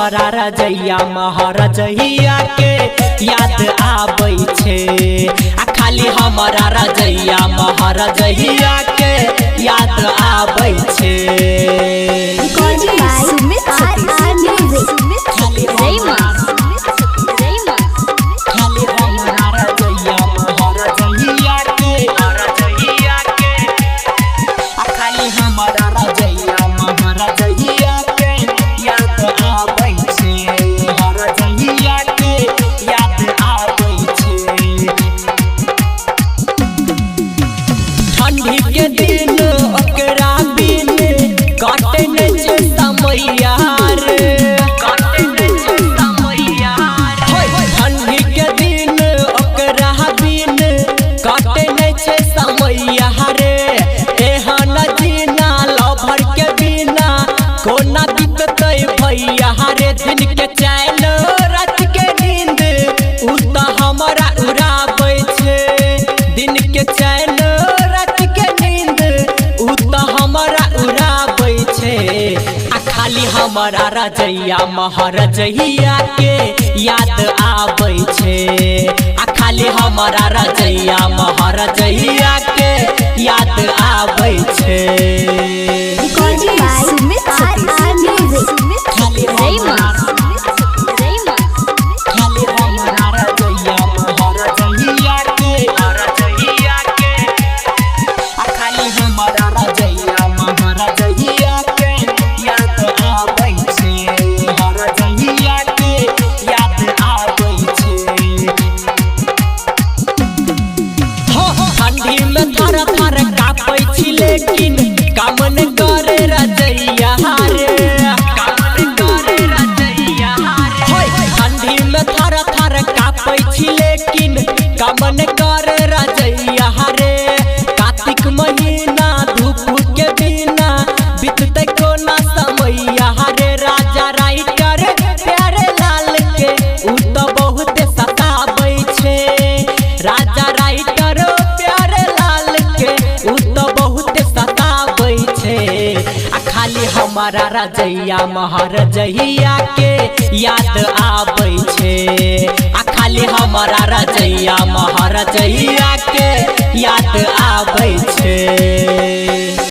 हमारा रजैया महारजैया के याद आबै छे। आ खाली हमारा रजैया महारजैया के याद आबै छे। दिन के चैन रात के नींद उ त हमरा उड़ाबै छे। दिन के चैन रात के नींद उ त हमरा उड़ाबै छे। आ खाली हमारा रजैया महारजैया के याद आबै छे। आ खाली हमारा रजैया महारजैया के याद आबै छे। लेकिन कामन करे रजैया रे, कामन करे रजैया रे। ठंडी में थर थर कापै छी लेकिन कामन करे रजैया रे। कार्तिक महीना धूप के बिना बीतते कोना समैया रे। राजा राइटर प्यारे लाल के उ तो बहुत सताबै छे। राजा राइटर प्यारे लाल के उ तो बहुत सताबै छे। आ खाली हमारा रजैया महारजैया के याद आबै छे। आ खाली हमारा रजैया महारजैया के याद